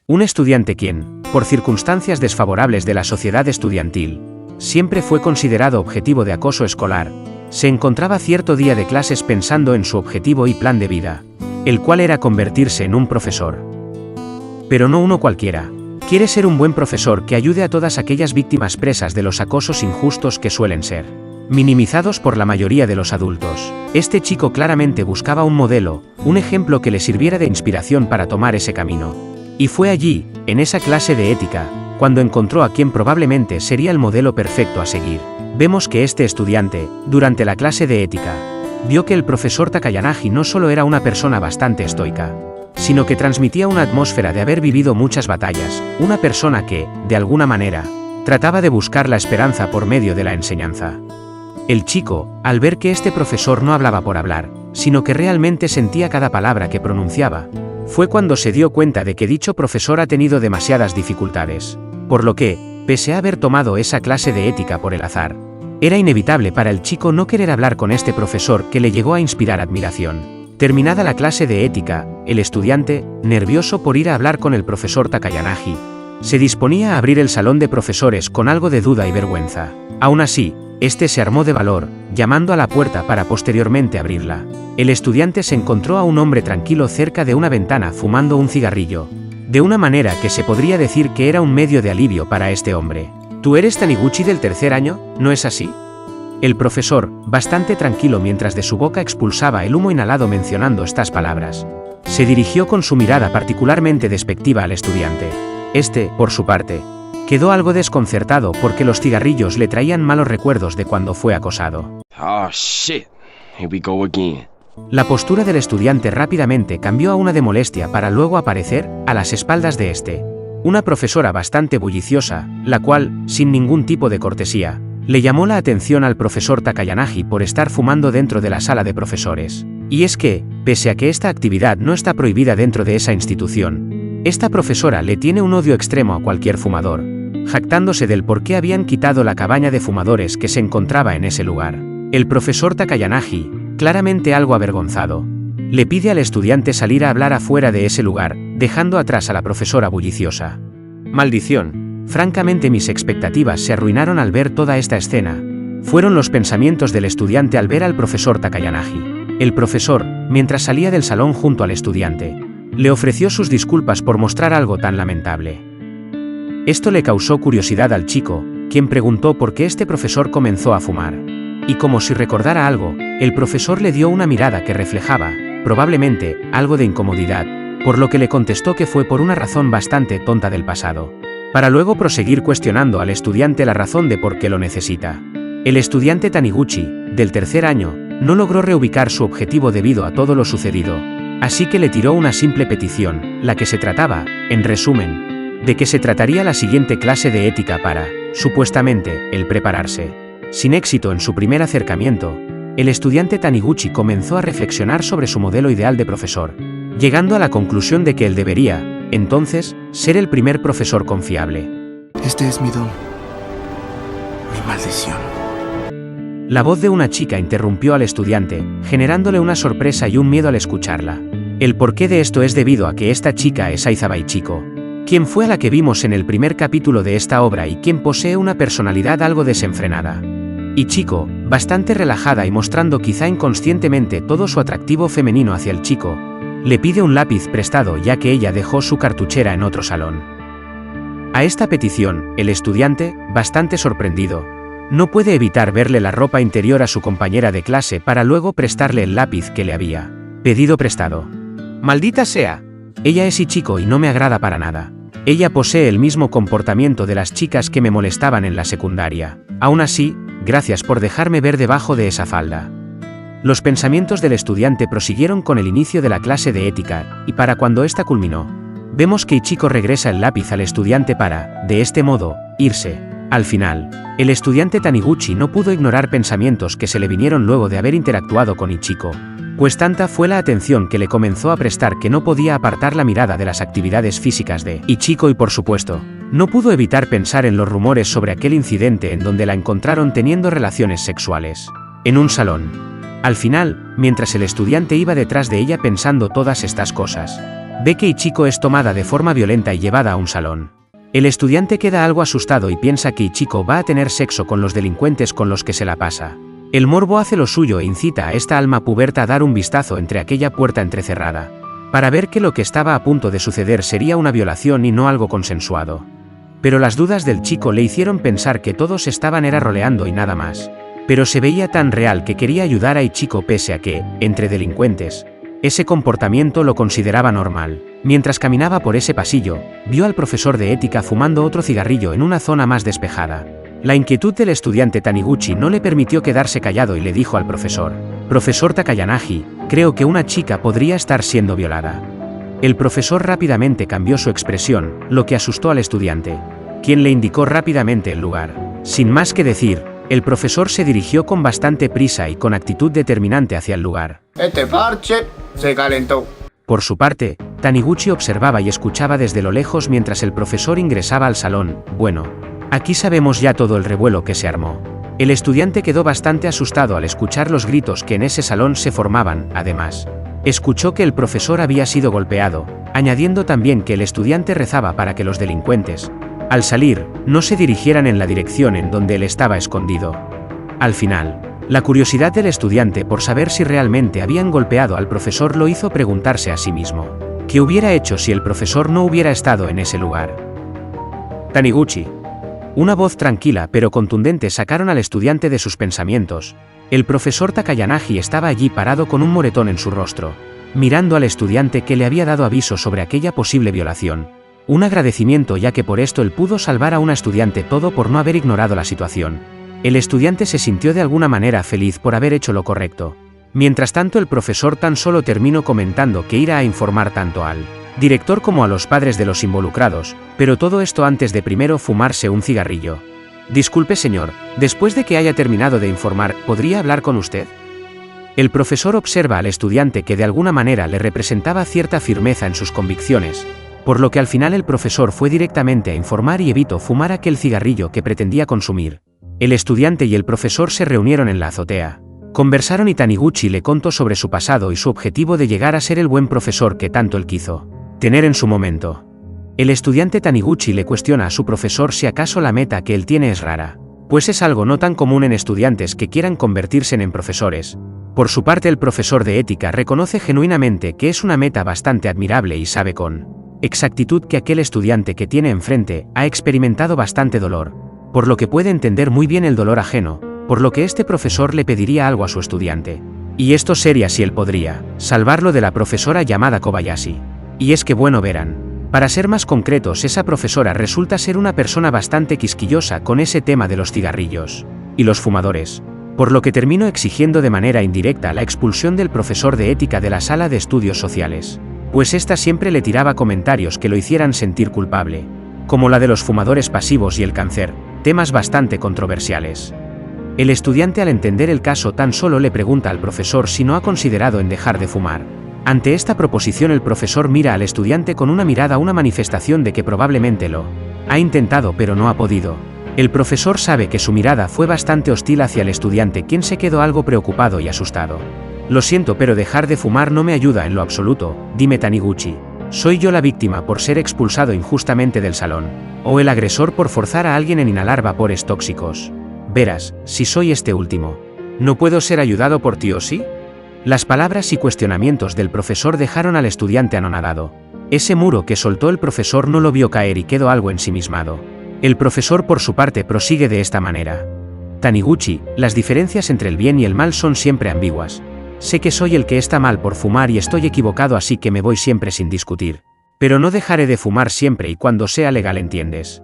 Un estudiante quien, por circunstancias desfavorables de la sociedad estudiantil, siempre fue considerado objetivo de acoso escolar, se encontraba cierto día de clases pensando en su objetivo y plan de vida, el cual era convertirse en un profesor. Pero no uno cualquiera. Quiere ser un buen profesor que ayude a todas aquellas víctimas presas de los acosos injustos que suelen ser minimizados por la mayoría de los adultos. Este chico claramente buscaba un modelo, un ejemplo que le sirviera de inspiración para tomar ese camino. Y fue allí, en esa clase de ética, cuando encontró a quien probablemente sería el modelo perfecto a seguir. Vemos que este estudiante, durante la clase de ética, vio que el profesor Takayanagi no solo era una persona bastante estoica, sino que transmitía una atmósfera de haber vivido muchas batallas, una persona que, de alguna manera, trataba de buscar la esperanza por medio de la enseñanza. El chico, al ver que este profesor no hablaba por hablar, sino que realmente sentía cada palabra que pronunciaba, fue cuando se dio cuenta de que dicho profesor ha tenido demasiadas dificultades, por lo que, pese a haber tomado esa clase de ética por el azar, era inevitable para el chico no querer hablar con este profesor que le llegó a inspirar admiración. Terminada la clase de ética, el estudiante, nervioso por ir a hablar con el profesor Takayanagi, se disponía a abrir el salón de profesores con algo de duda y vergüenza. Aún así, este se armó de valor, llamando a la puerta para posteriormente abrirla. El estudiante se encontró a un hombre tranquilo cerca de una ventana fumando un cigarrillo, de una manera que se podría decir que era un medio de alivio para este hombre. ¿Tú eres Taniguchi del tercer año, no es así? El profesor, bastante tranquilo mientras de su boca expulsaba el humo inhalado mencionando estas palabras, se dirigió con su mirada particularmente despectiva al estudiante. Este, por su parte, quedó algo desconcertado porque los cigarrillos le traían malos recuerdos de cuando fue acosado. Oh shit, here we go again. La postura del estudiante rápidamente cambió a una de molestia para luego aparecer, a las espaldas de este, una profesora bastante bulliciosa, la cual, sin ningún tipo de cortesía, le llamó la atención al profesor Takayanagi por estar fumando dentro de la sala de profesores. Y es que, pese a que esta actividad no está prohibida dentro de esa institución, esta profesora le tiene un odio extremo a cualquier fumador, jactándose del por qué habían quitado la cabaña de fumadores que se encontraba en ese lugar. El profesor Takayanagi, claramente algo avergonzado, le pide al estudiante salir a hablar afuera de ese lugar, dejando atrás a la profesora bulliciosa. Maldición. Francamente mis expectativas se arruinaron al ver toda esta escena. Fueron los pensamientos del estudiante al ver al profesor Takayanagi. El profesor, mientras salía del salón junto al estudiante, le ofreció sus disculpas por mostrar algo tan lamentable. Esto le causó curiosidad al chico, quien preguntó por qué este profesor comenzó a fumar. Y como si recordara algo, el profesor le dio una mirada que reflejaba, probablemente, algo de incomodidad, por lo que le contestó que fue por una razón bastante tonta del pasado, para luego proseguir cuestionando al estudiante la razón de por qué lo necesita. El estudiante Taniguchi, del tercer año, no logró reubicar su objetivo debido a todo lo sucedido, así que le tiró una simple petición, la que se trataba, en resumen, de que se trataría la siguiente clase de ética para, supuestamente, el prepararse. Sin éxito en su primer acercamiento, el estudiante Taniguchi comenzó a reflexionar sobre su modelo ideal de profesor, llegando a la conclusión de que él debería, entonces, ser el primer profesor confiable. Este es mi don, mi maldición. La voz de una chica interrumpió al estudiante, generándole una sorpresa y un miedo al escucharla. El porqué de esto es debido a que esta chica es Aizawa Ichiko, quien fue a la que vimos en el primer capítulo de esta obra y quien posee una personalidad algo desenfrenada. Ichiko, bastante relajada y mostrando quizá inconscientemente todo su atractivo femenino hacia el chico, le pide un lápiz prestado ya que ella dejó su cartuchera en otro salón. A esta petición, el estudiante, bastante sorprendido, no puede evitar verle la ropa interior a su compañera de clase para luego prestarle el lápiz que le había pedido prestado. ¡Maldita sea! Ella es Ichiko y no me agrada para nada. Ella posee el mismo comportamiento de las chicas que me molestaban en la secundaria. Aún así, gracias por dejarme ver debajo de esa falda. Los pensamientos del estudiante prosiguieron con el inicio de la clase de ética, y para cuando esta culminó, vemos que Ichiko regresa el lápiz al estudiante para, de este modo, irse. Al final, el estudiante Taniguchi no pudo ignorar pensamientos que se le vinieron luego de haber interactuado con Ichiko, pues tanta fue la atención que le comenzó a prestar que no podía apartar la mirada de las actividades físicas de Ichiko y por supuesto, no pudo evitar pensar en los rumores sobre aquel incidente en donde la encontraron teniendo relaciones sexuales en un salón. Al final, mientras el estudiante iba detrás de ella pensando todas estas cosas, Ve que Ichiko es tomada de forma violenta y llevada a un salón. El estudiante queda algo asustado y piensa que Ichiko va a tener sexo con los delincuentes con los que se la pasa. El morbo hace lo suyo e incita a esta alma puberta a dar un vistazo entre aquella puerta entrecerrada, para ver que lo que estaba a punto de suceder sería una violación y no algo consensuado. Pero las dudas del chico le hicieron pensar que todos estaban roleando y nada más. Pero se veía tan real que quería ayudar a Ichiko pese a que, entre delincuentes, ese comportamiento lo consideraba normal. Mientras caminaba por ese pasillo, vio al profesor de ética fumando otro cigarrillo en una zona más despejada. La inquietud del estudiante Taniguchi no le permitió quedarse callado y le dijo al profesor: «Profesor Takayanagi, creo que una chica podría estar siendo violada». El profesor rápidamente cambió su expresión, lo que asustó al estudiante, quien le indicó rápidamente el lugar. Sin más que decir, el profesor se dirigió con bastante prisa y con actitud determinante hacia el lugar. Este parche se calentó. Por su parte, Taniguchi observaba y escuchaba desde lo lejos mientras el profesor ingresaba al salón. Bueno, aquí sabemos ya todo el revuelo que se armó. El estudiante quedó bastante asustado al escuchar los gritos que en ese salón se formaban. Además, escuchó que el profesor había sido golpeado, añadiendo también que el estudiante rezaba para que los delincuentes, al salir, no se dirigieran en la dirección en donde él estaba escondido. Al final, la curiosidad del estudiante por saber si realmente habían golpeado al profesor lo hizo preguntarse a sí mismo: ¿qué hubiera hecho si el profesor no hubiera estado en ese lugar? Taniguchi. Una voz tranquila pero contundente sacaron al estudiante de sus pensamientos. El profesor Takayanagi estaba allí parado con un moretón en su rostro, mirando al estudiante que le había dado aviso sobre aquella posible violación. Un agradecimiento ya que por esto él pudo salvar a una estudiante, todo por no haber ignorado la situación. El estudiante se sintió de alguna manera feliz por haber hecho lo correcto. Mientras tanto el profesor tan solo terminó comentando que irá a informar tanto al director como a los padres de los involucrados, pero todo esto antes de primero fumarse un cigarrillo. Disculpe señor, después de que haya terminado de informar, ¿podría hablar con usted? El profesor observa al estudiante que de alguna manera le representaba cierta firmeza en sus convicciones, por lo que al final el profesor fue directamente a informar y evitó fumar aquel cigarrillo que pretendía consumir. El estudiante y el profesor se reunieron en la azotea. Conversaron y Taniguchi le contó sobre su pasado y su objetivo de llegar a ser el buen profesor que tanto él quiso tener en su momento. El estudiante Taniguchi le cuestiona a su profesor si acaso la meta que él tiene es rara, pues es algo no tan común en estudiantes que quieran convertirse en profesores. Por su parte el profesor de ética reconoce genuinamente que es una meta bastante admirable y sabe con exactitud que aquel estudiante que tiene enfrente ha experimentado bastante dolor, por lo que puede entender muy bien el dolor ajeno, por lo que este profesor le pediría algo a su estudiante. Y esto sería si él podría salvarlo de la profesora llamada Kobayashi. Y es que bueno, verán. Para ser más concretos, esa profesora resulta ser una persona bastante quisquillosa con ese tema de los cigarrillos y los fumadores, por lo que terminó exigiendo de manera indirecta la expulsión del profesor de ética de la sala de estudios sociales, pues ésta siempre le tiraba comentarios que lo hicieran sentir culpable, como la de los fumadores pasivos y el cáncer, temas bastante controversiales. El estudiante al entender el caso tan solo le pregunta al profesor si no ha considerado en dejar de fumar. Ante esta proposición el profesor mira al estudiante con una mirada, una manifestación de que probablemente lo ha intentado pero no ha podido. El profesor sabe que su mirada fue bastante hostil hacia el estudiante, quien se quedó algo preocupado y asustado. Lo siento, pero dejar de fumar no me ayuda en lo absoluto, dime Taniguchi. ¿Soy yo la víctima por ser expulsado injustamente del salón? ¿O el agresor por forzar a alguien en inhalar vapores tóxicos? Verás, si soy este último, ¿no puedo ser ayudado por ti o sí? Las palabras y cuestionamientos del profesor dejaron al estudiante anonadado. Ese muro que soltó el profesor no lo vio caer y quedó algo ensimismado. El profesor por su parte prosigue de esta manera. Taniguchi, las diferencias entre el bien y el mal son siempre ambiguas. Sé que soy el que está mal por fumar y estoy equivocado, así que me voy siempre sin discutir. Pero no dejaré de fumar siempre y cuando sea legal, ¿entiendes?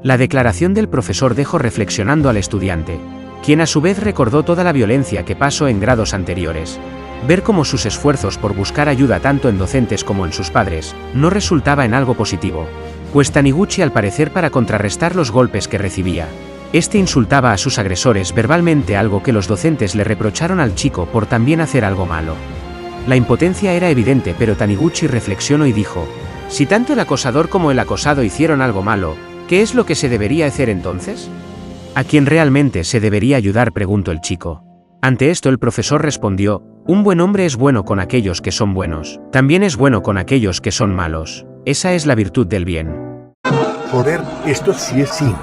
La declaración del profesor dejó reflexionando al estudiante, quien a su vez recordó toda la violencia que pasó en grados anteriores. Ver cómo sus esfuerzos por buscar ayuda tanto en docentes como en sus padres no resultaba en algo positivo, pues Taniguchi, al parecer para contrarrestar los golpes que recibía, este insultaba a sus agresores verbalmente, algo que los docentes le reprocharon al chico por también hacer algo malo. La impotencia era evidente, pero Taniguchi reflexionó y dijo: si tanto el acosador como el acosado hicieron algo malo, ¿qué es lo que se debería hacer entonces? ¿A quién realmente se debería ayudar?, preguntó el chico. Ante esto el profesor respondió: Un buen hombre es bueno con aquellos que son buenos. También es bueno con aquellos que son malos. Esa es la virtud del bien. Joder, esto sí es cine.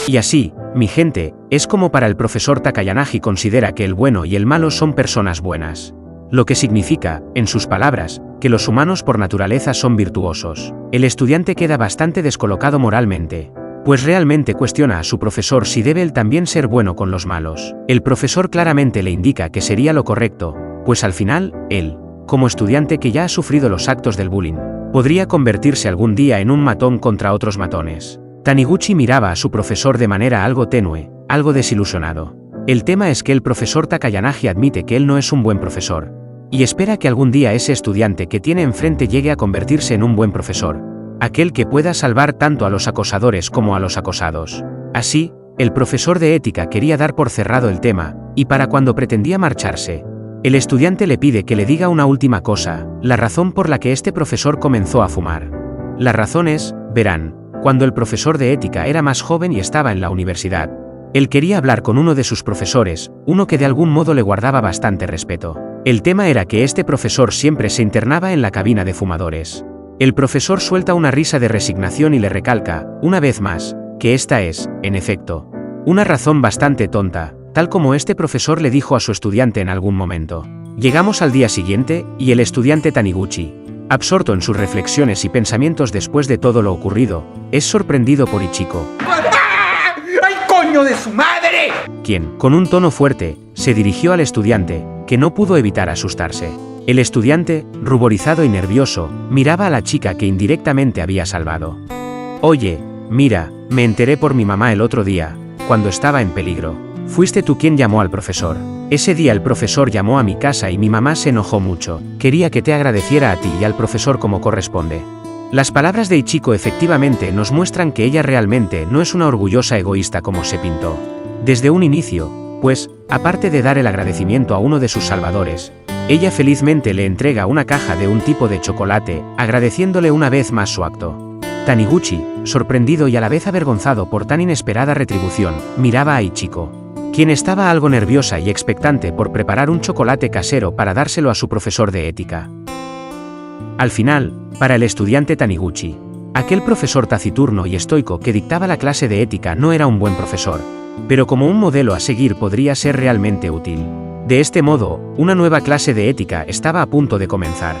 Y así, mi gente, es como para el profesor Takayanagi considera que el bueno y el malo son personas buenas. Lo que significa, en sus palabras, que los humanos por naturaleza son virtuosos. El estudiante queda bastante descolocado moralmente, pues realmente cuestiona a su profesor si debe él también ser bueno con los malos. El profesor claramente le indica que sería lo correcto, pues al final, él, como estudiante que ya ha sufrido los actos del bullying, podría convertirse algún día en un matón contra otros matones. Taniguchi miraba a su profesor de manera algo tenue, algo desilusionado. El tema es que el profesor Takayanagi admite que él no es un buen profesor, y espera que algún día ese estudiante que tiene enfrente llegue a convertirse en un buen profesor, aquel que pueda salvar tanto a los acosadores como a los acosados. Así, el profesor de ética quería dar por cerrado el tema, y para cuando pretendía marcharse, el estudiante le pide que le diga una última cosa, la razón por la que este profesor comenzó a fumar. La razón es, verán, cuando el profesor de ética era más joven y estaba en la universidad, él quería hablar con uno de sus profesores, uno que de algún modo le guardaba bastante respeto. El tema era que este profesor siempre se internaba en la cabina de fumadores. El profesor suelta una risa de resignación y le recalca, una vez más, que esta es, en efecto, una razón bastante tonta, tal como este profesor le dijo a su estudiante en algún momento. Llegamos al día siguiente, y el estudiante Taniguchi, absorto en sus reflexiones y pensamientos después de todo lo ocurrido, es sorprendido por Ichiko. ¡Ay, coño de su madre! Quien, con un tono fuerte, se dirigió al estudiante, que no pudo evitar asustarse. El estudiante, ruborizado y nervioso, miraba a la chica que indirectamente había salvado. Oye, mira, me enteré por mi mamá el otro día, cuando estaba en peligro. Fuiste tú quien llamó al profesor. Ese día el profesor llamó a mi casa y mi mamá se enojó mucho. Quería que te agradeciera a ti y al profesor como corresponde. Las palabras de Ichiko efectivamente nos muestran que ella realmente no es una orgullosa egoísta como se pintó desde un inicio, pues, aparte de dar el agradecimiento a uno de sus salvadores, ella felizmente le entrega una caja de un tipo de chocolate, agradeciéndole una vez más su acto. Taniguchi, sorprendido y a la vez avergonzado por tan inesperada retribución, miraba a Ichiko, quien estaba algo nerviosa y expectante por preparar un chocolate casero para dárselo a su profesor de ética. Al final, para el estudiante Taniguchi, aquel profesor taciturno y estoico que dictaba la clase de ética no era un buen profesor, pero como un modelo a seguir podría ser realmente útil. De este modo, una nueva clase de ética estaba a punto de comenzar.